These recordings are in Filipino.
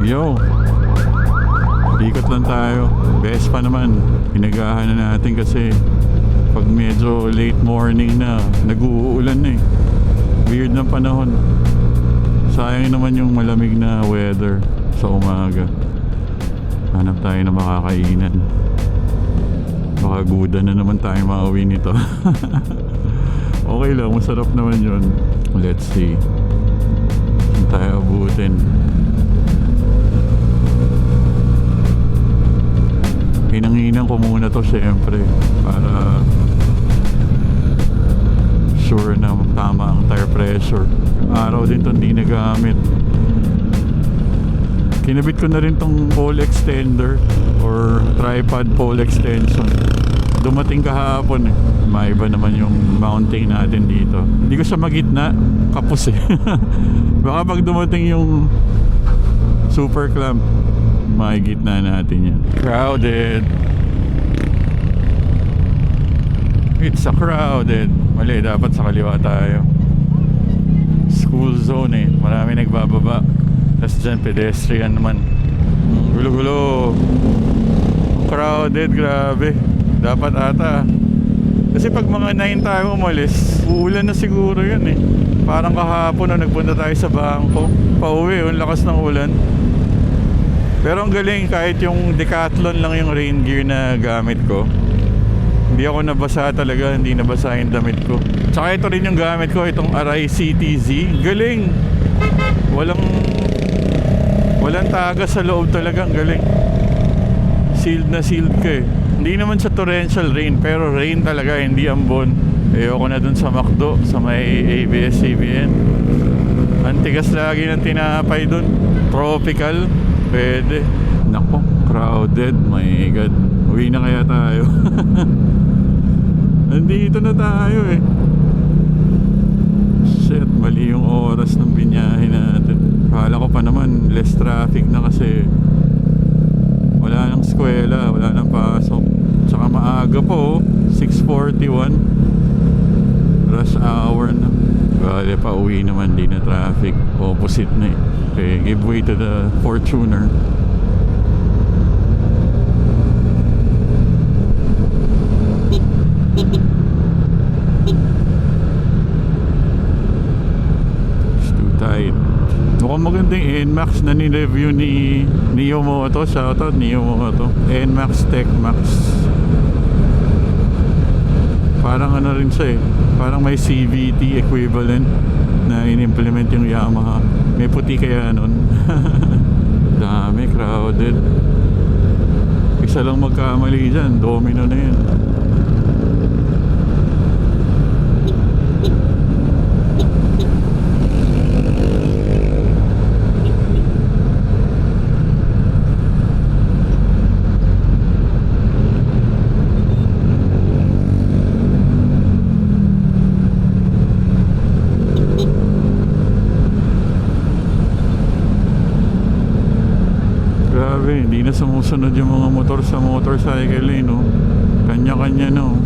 Yo, ikot lang tayo. Best pa naman. Pinagahan na natin kasi pag medyo late morning na, nag-uulan na eh. Weird ng panahon. Sayang naman yung malamig na weather sa umaga. Hanap tayo na makakainan. Baka guda na naman tayo mauwi nito. Okay lang, masarap naman yun. Let's see. Saan tayo abutin? Hinang-hinang ko muna to syempre para sure na tama ang tire pressure. Araw din to hindi nagamit. Kinabit ko na rin tong pole extender or tripod pole extension. Dumating kahapon eh. Maiba naman yung mounting natin dito. Hindi ko siya magitna, kapos eh. Baka pag dumating yung super clamp, makikitna natin yan. Crowded. It's a crowded. Mali, dapat sa kaliwa tayo. School zone eh. Marami nagbababa. Tapos dyan, pedestrian naman. Gulo-gulo. Crowded, grabe. Dapat ata. Kasi pag mga 9 tayo umalis, uulan na siguro yun eh. Parang kahapon na nagpunta tayo sa bangko. Pauwi, yung lakas ng ulan. Pero ang galing, kahit yung Decathlon lang yung rain gear na gamit ko, hindi ako nabasa talaga, hindi nabasa yung damit ko. Tsaka ito rin yung gamit ko, itong Arai CTZ. Galing! Walang tagas sa loob talaga, ang galing. Sealed na sealed ka eh. Hindi naman sa torrential rain, pero rain talaga, hindi ambon. Ayoko na dun sa McDo, sa may ABS-CBN. Antigas lagi ng tinapay dun. Tropical. Pwede. Nako, crowded. My God. Uwi na kaya tayo. Nandito na tayo eh. Shit, mali yung oras ng binyahe natin. Kala ko pa naman less traffic na kasi wala nang eskwela, wala nang pasok. Tsaka maaga po, 6:41. Rush hour na. Bale pa uwi naman, di na traffic. Opposite na eh. Okay, give way to the Fortuner. It's too tight. Mukhang maganda yung NMAX na ni-review ni Neo Moto. Shoutout Neo Moto. NMAX Tech Max. Parang ano rin siya eh. Parang may CVT equivalent na in-implement yung Yamaha. May puti kaya nun. Dami, crowded. Isa lang magkamali dyan, domino na yan. Hindi na sumusunod yung mga motor sa motorcycle eh, no? Kanya-kanya, no?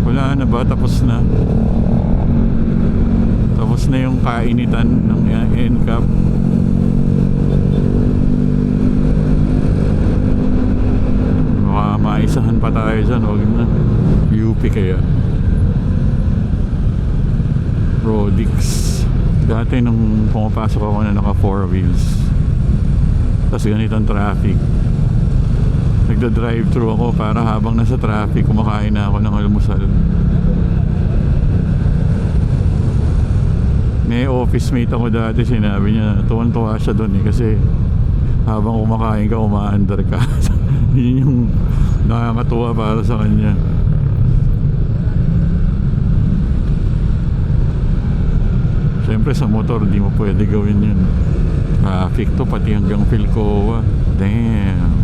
Wala na ba? Tapos na. Tapos na yung kainitan ng NCAP. Baka maisahan pa tayo dyan. Huwag na. UP kaya. Rodix. Dati nung pumapasok ako na naka 4 wheels, tapos ganitong traffic, nagda-drive-thru ako para habang nasa traffic kumakain na ako ng almusal. May office mate ako dati, sinabi niya tuwan-tuwa siya doon eh, kasi habang kumakain ka umaandar ka. Yun yung nakakatuwa para sa kanya. Siyempre sa motor di mo pwede gawin yun. Traffic to pati hanggang Philcoa. Damn.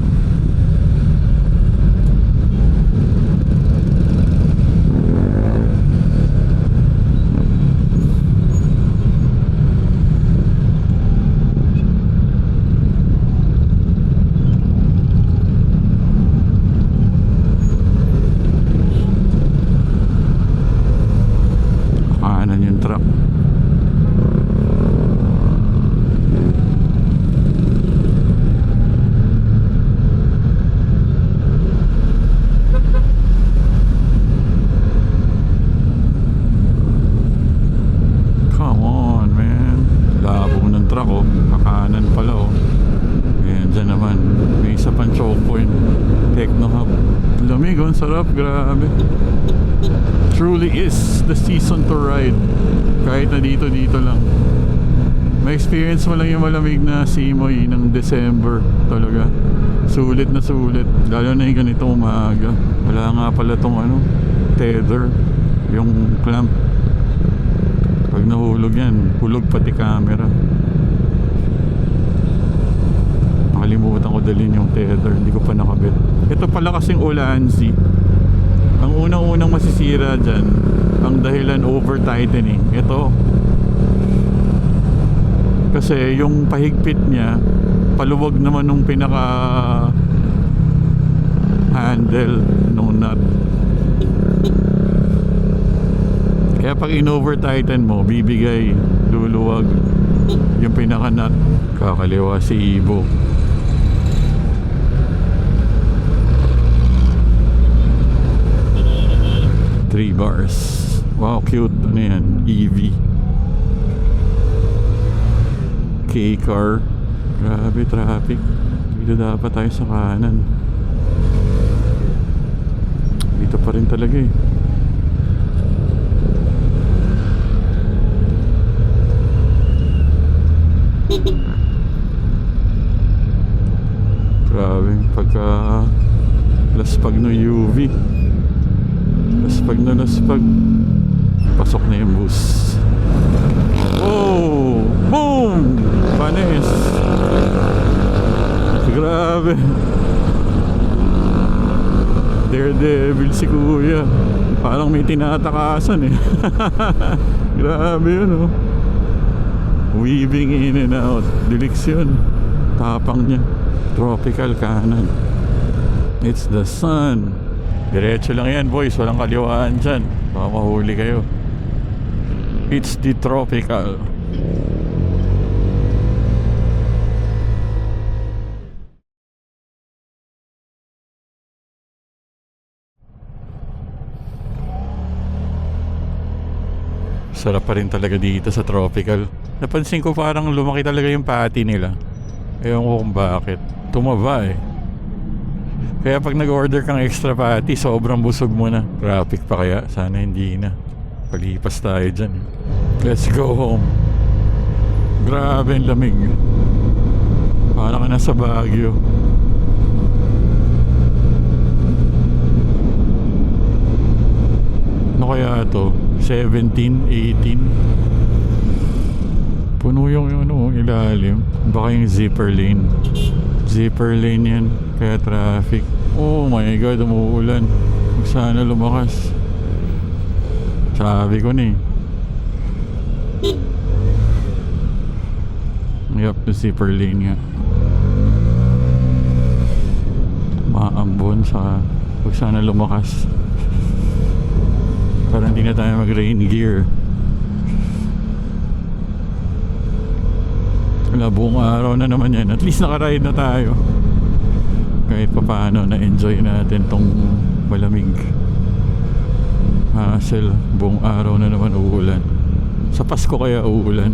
Kanan yung truck. grabe. Truly is the season to ride. Kahit na dito lang. May experience mo lang yung malamig na simoy ng December. Talaga sulit na sulit. Lalo na yung ganitong umaga. Wala nga pala tong tether, yung clamp. Pag nahulog yan, hulog pati camera. Nakalimutan ko dalhin yung tether, hindi ko pa nakabit. Ito pala kasing Ulanzi. Ang unang-unang masisira dyan, ang dahilan over tightening. Ito, kasi yung pahigpit niya paluwag naman nung pinaka handle nung nut. Kaya pag in-over tighten mo, bibigay, luluwag yung pinaka nut. Kakaliwa si Ibo. Three bars. Wow, cute. Ano yan? EV K-car. Grabe, traffic. Dito dapat tayo sa kanan. Dito pa rin talaga eh. Grabe, pagka laspag no UV. Laspag, pasok na yung bus. Oh, boom, panis. Grabe, daredevil si kuya. Parang may tinatakasan eh. Grabe yun oh. Weaving in and out. Direksyon, tapang niya. Tropical kanan. It's the sun. Diretso lang yan boys, walang kaliwaan dyan. Baka mahuli kayo. It's the tropical. Sarap pa rin talaga dito sa tropical. Napansin ko parang lumaki talaga yung patty nila. Ewan ko kung bakit. Tumaba eh. Kaya pag nag-order kang extra patty, sobrang busog mo na. Traffic pa kaya? Sana hindi na. Palipas tayo dyan. Let's go home. Grabe ang lamig. Parang ka nasa Baguio. Ano kaya to? 17, 18. Puno yung ilalim. Baka yung zipper lane. Zipper lane yan. Kaya traffic. Oh my god, umuulan. Sana lumakas. Sabi ko na eh. Yup, the zipper lane nga. Maambon sa pag sana lumakas. Para hindi na tayo mag rain gear. Wala, buong araw na naman yan. At least nakaride na tayo. Kahit pa paano na-enjoy natin tong malamig. Hassle, buong araw na naman uulan. Sa Pasko kaya uulan.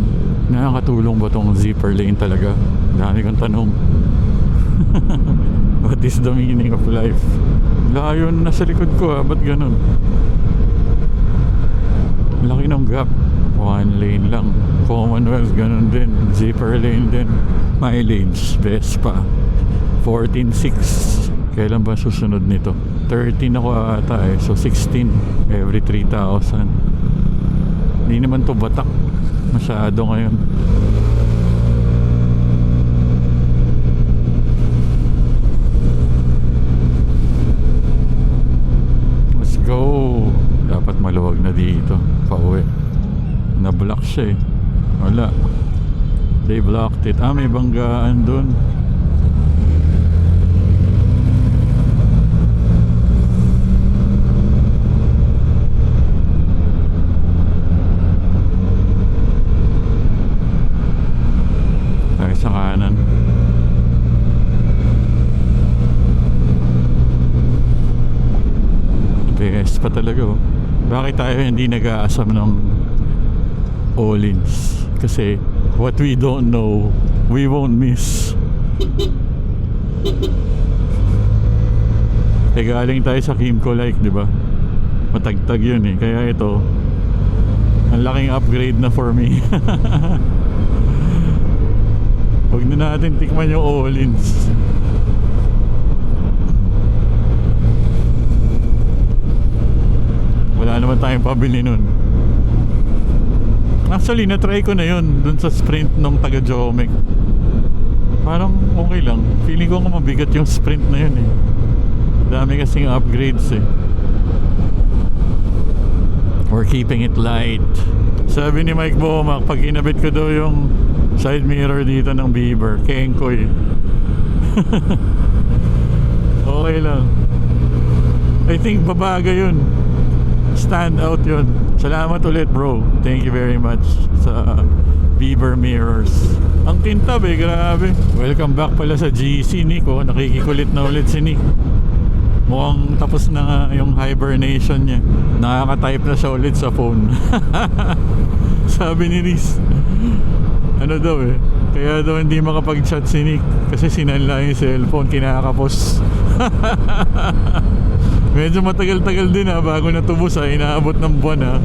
Nakakatulong ba tong zipper lane talaga? Dami kong tanong. What is the meaning of life? Layo na nasa likod ko ba't ganun? Laki ng gap. One lane lang. Commonwealth ganun din. Zipper lane din. Mileage Vespa 14.6. Kailan ba susunod nito? 13 ako ata eh. So 16 every 3,000. Hindi naman to batak masyado ngayon. Let's go. Dapat maluwag na dito. Pauwi. Na-block siya eh. Wala. They blocked it. May banggaan dun. Tayo sa kanan. PS pa talaga oh. Bakit tayo hindi nag-aasam ng Olins? Kasi what we don't know, we won't miss. Eh galing tayo sa Kimco Like, di ba? Matagtag yun eh. Kaya ito, ang laking upgrade na for me. Huwag na natin tikman yung All-ins. Wala naman tayong pabili nun. Actually, na-try ko na yun dun sa Sprint nung taga Jomec. Parang okay lang. Feeling ko mabigat yung Sprint na yun eh. Dami kasing upgrades eh. We're keeping it light. Sabi ni Mike Bomac, pag inabit ko daw yung side mirror dito ng Beaver, kengkoy. Okay lang. I think babaga yun. Stand out yun. Salamat ulit bro. Thank you very much sa Beaver mirrors. Ang kintab eh, grabe. Welcome back pala sa GC, Nick. Oh, nakikikulit na ulit si Nick. Mukhang tapos na nga yung hibernation niya. Nakaka-type na siya ulit sa phone. Sabi ni Riz, ano daw eh, kaya daw hindi makapag-chat si Nick kasi sinanla yung cellphone, kinakapos. Medyo matagal-tagal din ha, bago natubos ha, inaabot ng buwan ha.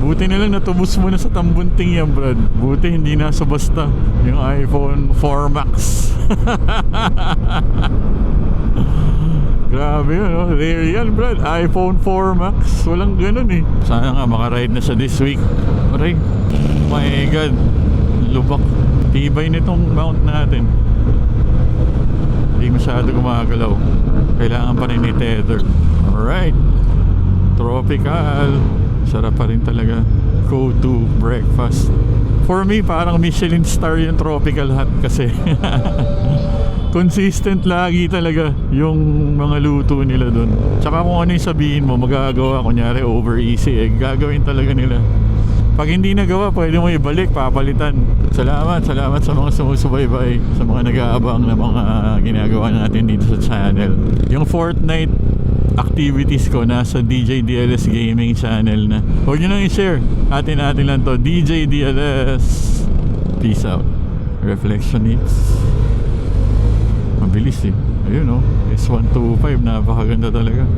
Buti na lang natubos mo na sa tambunting yan, Brad. Buti hindi nasa basta yung iPhone 4 Max. Grabe yun, no? Rare yan, Brad. iPhone 4 Max, walang ganun eh. Sana nga makaride na siya this week. Aray, my God, lubak. Tibay nitong mount natin. Hindi masyado gumagalaw. Kailangan pa rin i-tether. Alright, tropical. Sarap pa rin talaga. Go to breakfast. For me, parang Michelin star yung tropical hut kasi consistent lagi talaga yung mga luto nila dun. Tsaka kung ano yung sabihin mo, magagawa. Kunyari over easy egg, gagawin talaga nila. Pag hindi nagawa, pwede mo ibalik, papalitan. Salamat sa mga sumusubaybay, sa mga nag-aabang na mga ginagawa natin dito sa channel. Yung Fortnite activities ko nasa DJ DLS Gaming channel na. Huwag nyo nang i-share. Atin lang to. DJ DLS. Peace out. Reflection hits. Mabilis eh. Ayun oh. S125. Napakaganda talaga.